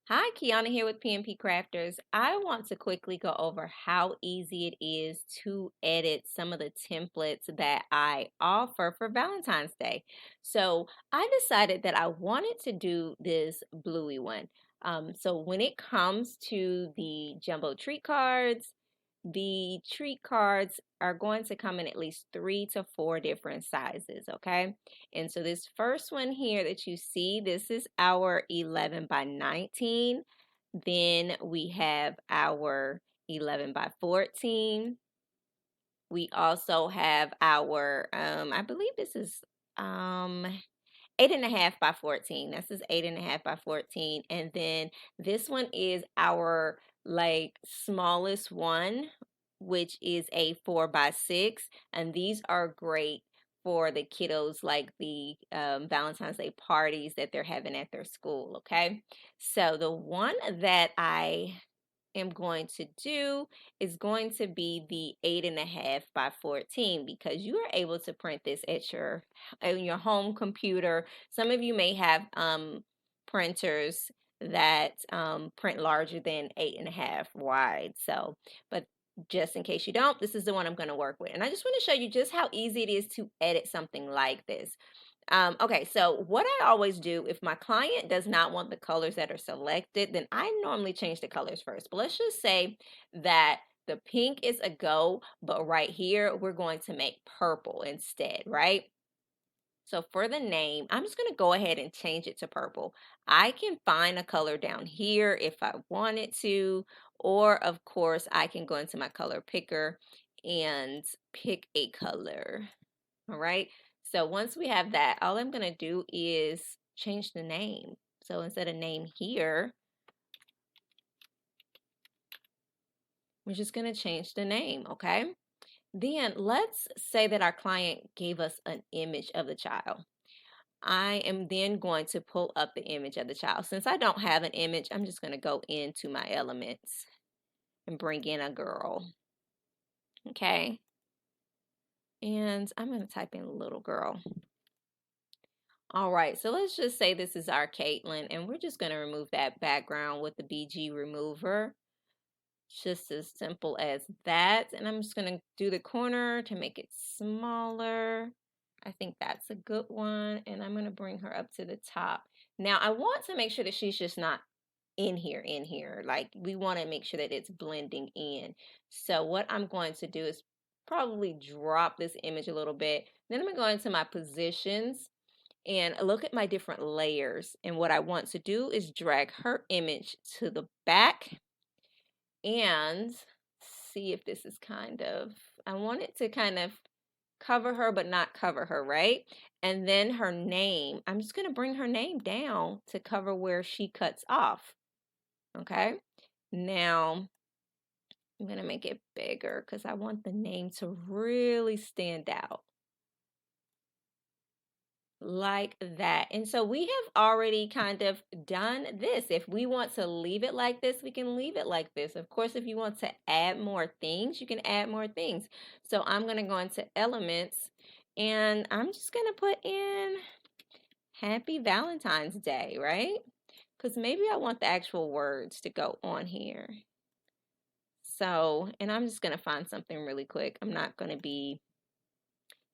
Hi, Kiana here with PMP Crafters. I want to quickly go over how easy it is to edit some of the templates that I offer for Valentine's Day. So I decided that I wanted to do this bluey one. So when it comes to the jumbo treat cards, the treat cards are going to come in at least 3 to 4 different sizes, okay? And so this first one here that you see, this is our 11 by 19. Then we have our 11 by 14. We also have our, I believe this is 8.5 by 14. This is 8.5 by 14. And then this one is our like smallest one, which is a 4 by 6. And these are great for the kiddos, like the Valentine's Day parties that they're having at their school, okay? So the one that I am going to do is going to be the 8.5 by 14, because you are able to print this at your home computer. Some of you may have printers that print larger than 8.5 wide. So, but just in case you don't, this is the one I'm going to work with. And I just want to show you just how easy it is to edit something like this. Okay, so what I always do, if my client does not want the colors that are selected, then I normally change the colors first. But let's just say that the pink is a go, but right here, we're going to make purple instead, right? So for the name, I'm just going to go ahead and change it to purple. I can find a color down here if I wanted to, or of course, I can go into my color picker and pick a color. All right. So once we have that, all I'm going to do is change the name. So instead of name here, we're just going to change the name. Okay. Then let's say that our client gave us an image of the child. I am then going to pull up the image of the child. Since I don't have an image, I'm just going to go into my elements and bring in a girl. Okay. And I'm going to type in little girl. All right, so let's just say this is our Caitlin, and we're just going to remove that background with the BG remover. Just as simple as that. And I'm just going to do the corner to make it smaller. I think that's a good one. And I'm going to bring her up to the top. Now, I want to make sure that she's just not in here. Like, we want to make sure that it's blending in. So what I'm going to do is probably drop this image a little bit. Then I'm going to go into my positions and look at my different layers. And what I want to do is drag her image to the back and see if this is I want it to kind of cover her but not cover her, right? And then her name, I'm just going to bring her name down to cover where she cuts off. Okay, now I'm going to make it bigger because I want the name to really stand out. Like that. And so we have already kind of done this. If we want to leave it like this, we can leave it like this. Of course, if you want to add more things, you can add more things. So I'm going to go into elements and I'm just going to put in Happy Valentine's Day, right? Because maybe I want the actual words to go on here. So, and I'm just going to find something really quick. I'm not going to be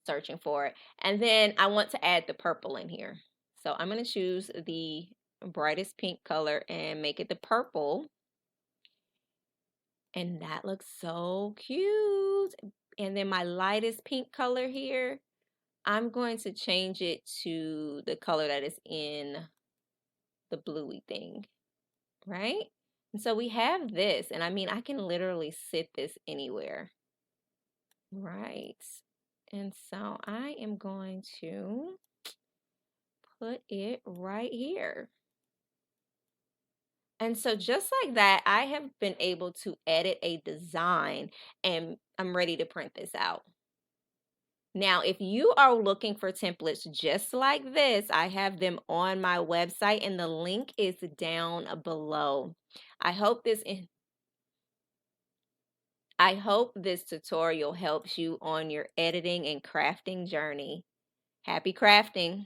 searching for it. And then I want to add the purple in here. So I'm going to choose the brightest pink color and make it the purple. And that looks so cute. And then my lightest pink color here, I'm going to change it to the color that is in the bluey thing, right? And so we have this, and I mean, I can literally sit this anywhere, right? And so I am going to put it right here. And so just like that, I have been able to edit a design and I'm ready to print this out. Now, if you are looking for templates just like this, I have them on my website and the link is down below. I hope this I hope this tutorial helps you on your editing and crafting journey. Happy crafting!